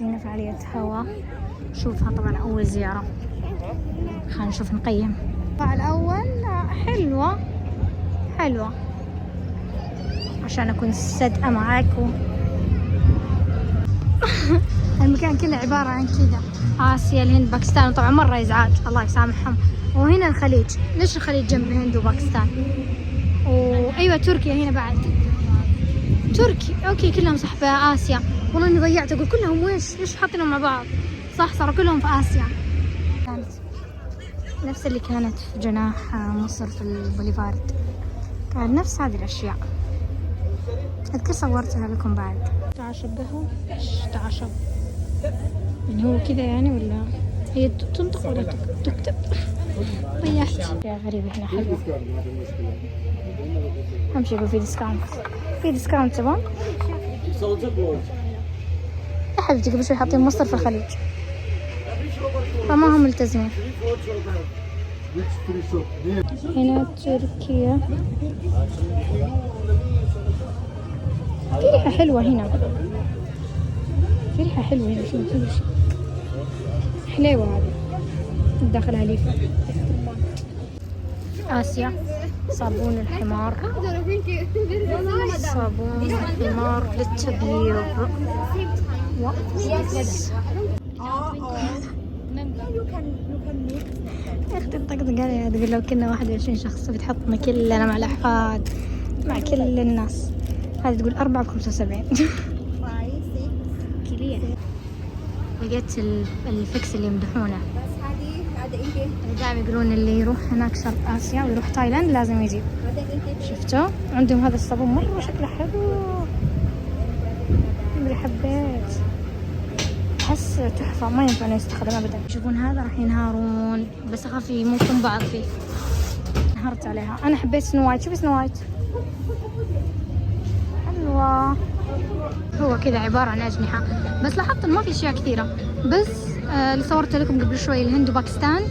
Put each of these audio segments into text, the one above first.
جاتنا فعالية هوا، شوفها طبعا أول زيارة. خلينا نشوف نقيم. الأول حلوة عشان أكون صادقة معاكم. المكان كله عبارة عن كذا، آسيا الهند باكستان، طبعا مرة إزعاج الله يسامحهم. وهنا الخليج، ليش الخليج جنب الهند وباكستان؟ وأيوة تركيا هنا بعد، تركي أوكي كلهم صح في آسيا. والله إني ضيعت أقول كلهم ليش حاطينهم مع بعض؟ صح صاروا كلهم في آسيا. كانت نفس اللي كانت في جناح مصر في البوليفارد، كان نفس هذه الأشياء. أذكر صورتها لكم بعد. تعشب قهوة، إيش تعشب؟ يعني هو كذا يعني ولا هي تنطق ولا تكتب؟ ضيعت. يا غريبة هنا حلوة. أمشي يقول في ديسكاونت تبون؟ يا حبيبتي قبل شوي حاطين مصر في الخليج فما هم ملتزمين. هنا تركيا، في ريحة حلوة هنا، شوف حليوة هذه داخلها ليف. آسيا صابون الحمار، صابون الحمار للتبييض. يا اختي الطقطقة عليها تقول لو كنا 21 شخص بتحطنا كلنا مع الأحفاد مع كل الناس. هذه تقول 4 ب75. لقيت الفكس اللي يمدحونه، دائما يقولون اللي يروح هناك شرق آسيا ويروح تايلاند لازم يجيب. شفتوا عندهم هذا الصابون مرة شكله حلو، اللي حبيت، أحس تحفة ما ينفع إنه يستخدم أبدا. يشوفون هذا راح ينهارون، بس أخاف يموتون بعض فيه. انهرت عليها. أنا حبيت سنو وايت، شوفي سنو وايت حلوة. هو كذا عبارة عن أجنحة، بس لاحظت إنه ما في أشياء كثيرة. بس اللي صورت لكم قبل شوي الهند وباكستان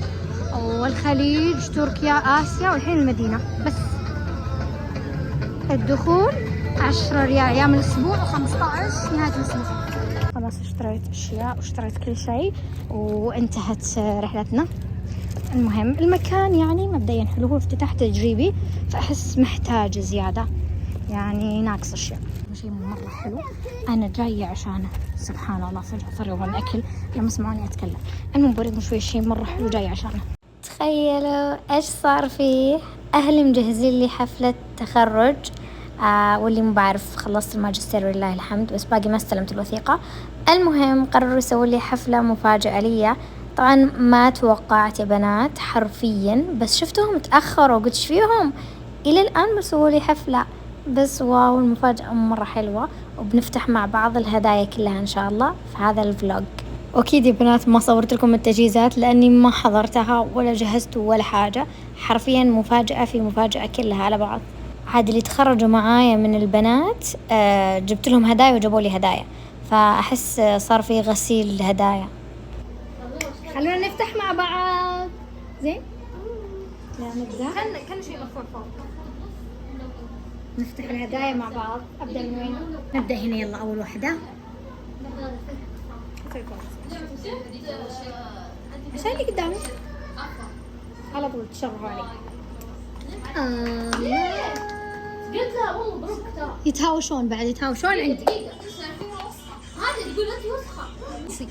والخليج تركيا آسيا والحين المدينة بس. الدخول 10 ريال أيام الأسبوع، 15 نهاية الأسبوع. خلاص اشتريت أشياء واشتريت كل شيء وانتهت رحلتنا. المهم المكان يعني مبدئيا حلو، هو افتتاح تجريبي فأحس محتاج زيادة، يعني ناقص أشياء. شيء مرة حلو أنا جاية عشانه، سبحان الله فجأة صار يبغى الأكل لما سمعوني أتكلم. المهم بريكم شوي شيء مرة حلو جاية عشانه. تخيلوا إيش صار فيه، أهلي مجهزين لي حفلة تخرج واللي مو بعرف خلصت الماجستير ولله الحمد، بس باقي ما استلمت الوثيقة. المهم قرروا يسووا لي حفلة مفاجأة لي. طبعا ما توقعت يا بنات حرفيا، بس شفتهم تأخروا قلت فيهم إلى الآن بسووا لي حفلة. بس واو المفاجأة مرة حلوة، وبنفتح مع بعض الهدايا كلها إن شاء الله في هذا الفلوج. أكيد يا بنات ما صورت لكم التجهيزات لأني ما حضرتها ولا جهزت ولا حاجة، حرفيا مفاجأة في مفاجأة كلها على بعض. عاد اللي تخرجوا معايا من البنات جبت لهم هدايا وجابوا لي هدايا، فأحس صار في غسيل هدايا. خلونا نفتح مع بعض زين. لا نبدأ كان شيء مرفوع فوق. نفتح الهدايا مع بعض. أبدأ من وين؟ نبدأ هنا يلا. أول واحدة عشان اللي قدامي على طول تشرفوا علي. يتهاوشون بعد، يتهاوشون عندي. هذا تقول أنت وسخة.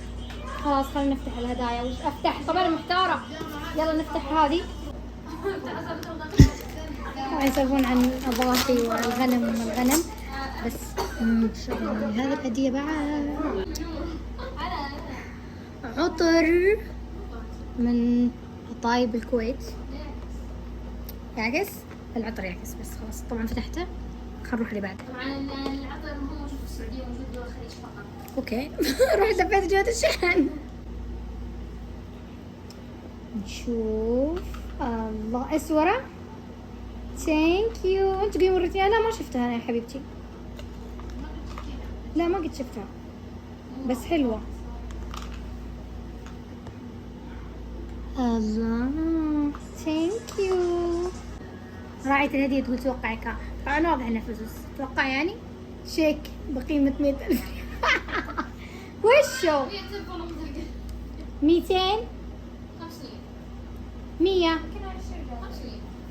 خلاص خلينا نفتح الهدايا. وش أفتح؟ طبعا محتارة. يلا نفتح هذه. يسولفون عن الأضاحي والغنم والغنم بس. هذه الهدية بعد عطر من طايب الكويت، يعكس العطر يعكس. بس خلاص طبعا فتحته. خلينا نروح اللي بعد. طبعا العطر مو موجود في السعودية، موجود دول الخليج فقط. اوكي. رحت لفيت جهة الشحن. نشوف. الله اسورة. ثانك يو. انت قولي وريتني. انا ما شفتها انا يا حبيبتي. لا ما قد شفتها بس حلوة. الله ثانك يو. راعية الهدية تقول توقعي كام؟ طبعا واضح انه فلوس. توقع يعني شيك بقيمة 100,000. وشو 200 100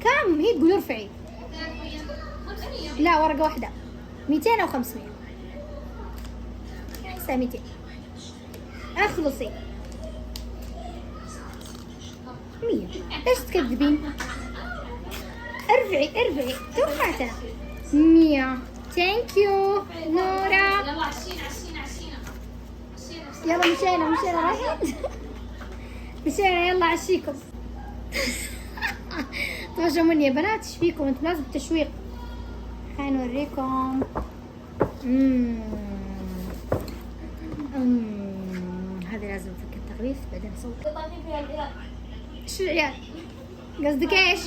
كم هي تقول ارفعي لا ورقة واحدة 200 أو 500 هسه 200 اخلصي 100 ليش تكذبين؟ ارفعي توقعت انا 100 ثانك يو نورا يلا مشينا رايحين مشينا يلا عشيكم طفشوا مني يا بنات ايش فيكم انتم لازم تشويق خلينا نوريكم هذه لازم نفك التغليف بعدين نصور شو العيال قصدك ايش؟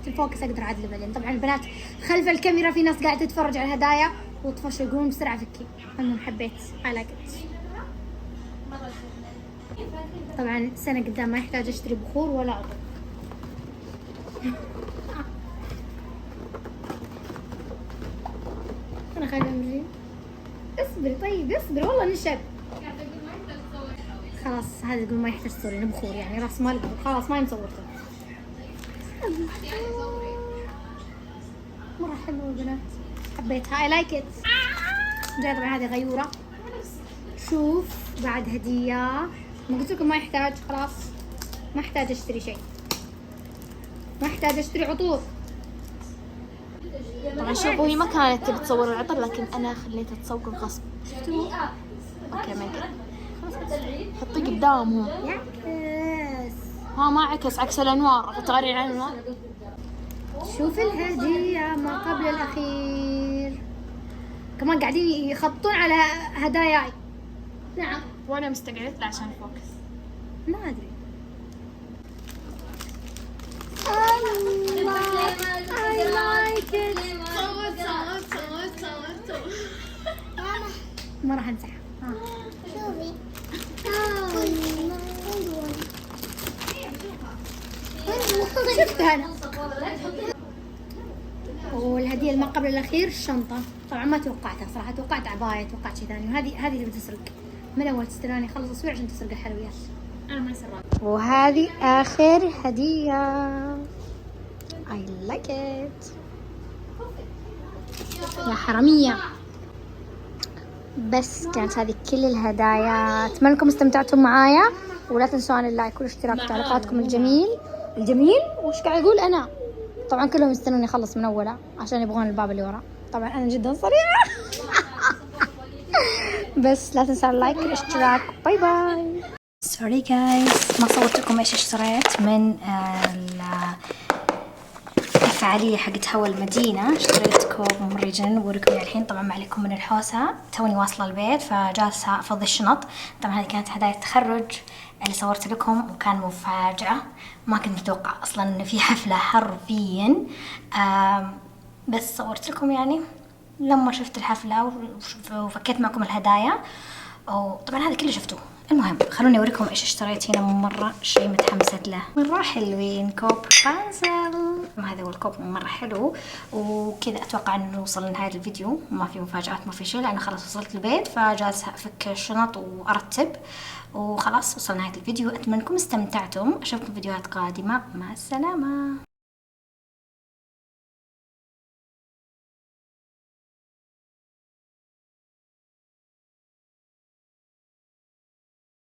الفوكس اقدر اعدله بعدين. طبعا البنات خلف الكاميرا في ناس قاعده تتفرج على الهدايا وطفشوا يقولون بسرعه فكي. المهم حبيت علاقت. طبعا سنه قدام ما يحتاج اشتري بخور ولا اطبخ. انا خايفه امشي. اصبري طيب اصبري والله نشب. خلاص هذا يقول ما يحتاج تصورين بخور يعني راس مال خلاص ما يمصورته. مرة حلوة البنات حبيتها I like it. جاي طبعا هذه غيورة. شوف بعد هدية ما قلت لكم ما يحتاج خلاص ما احتاج اشتري شيء ما احتاج اشتري عطور. طبعا شوفوا هي ما كانت تبي تصور العطر لكن انا خليتها تصور غصب. شفتوا؟ اوكي ما يقدر حطيه قدامهم يعكس. ها ما عكس عكس الانوار تغيرين عن الانوار. شوف الهدية ما قبل الأخير. كمان قاعدين يخطون على هداياي. نعم وانا مستقعدت له عشان فوكس. ما أدري. الله I like it. ما راح امسحها. شوفي. شفتها أنا. والهدية اللي ما قبل الأخير الشنطة. طبعا ما توقعتها صراحة توقعت عباية توقعت شيء ثاني وهذه اللي بتسرق. من أول تستناني أخلص تصوير عشان تسرق الحلويات. انا ما سرعت. وهذه آخر هدية. I like it. يا حرامية. بس كانت هذه كل الهدايا. أتمنى أنكم استمتعتم معايا ولا تنسون اللايك والاشتراك وتعليقاتكم الجميل وش قاعد أقول أنا. طبعا كلهم يستنوني أخلص من أوله عشان يبغون الباب اللي ورا. طبعا أنا جدا صريحة. بس لا تنسوا اللايك والاشتراك. باي باي. سوري جايز ما صورت لكم ايش اشتريت من الفعالية حقت هوا المدينة. اشتريت كوب ممرجن بوريكم الحين. طبعا ما عليكم من الحوسة توني واصلة البيت فجالسة افضي الشنط. طبعا هذه كانت هدايا التخرج اللي صورت لكم وكان مفاجأة. ما كنت متوقع اصلا ان في حفلة حرفيا بس صورت لكم يعني لما شفت الحفلة وفكيت معكم الهدايا. وطبعا هذا كله شفتوه. المهم خلوني اوريكم ايش اشتريت هنا. مرة شيء متحمسة له. مرة حلوين كوب رابنزل. هذا هو الكوب مرة حلو. وكذا اتوقع انه نوصل لنهاية الفيديو. ما في مفاجآت ما في شيء لانه خلاص وصلت البيت فجالسة افك الشنط وارتب وخلاص وصلنا لنهاية الفيديو. اتمنى انكم استمتعتم. اشوفكم فيديوهات قادمة. مع السلامة.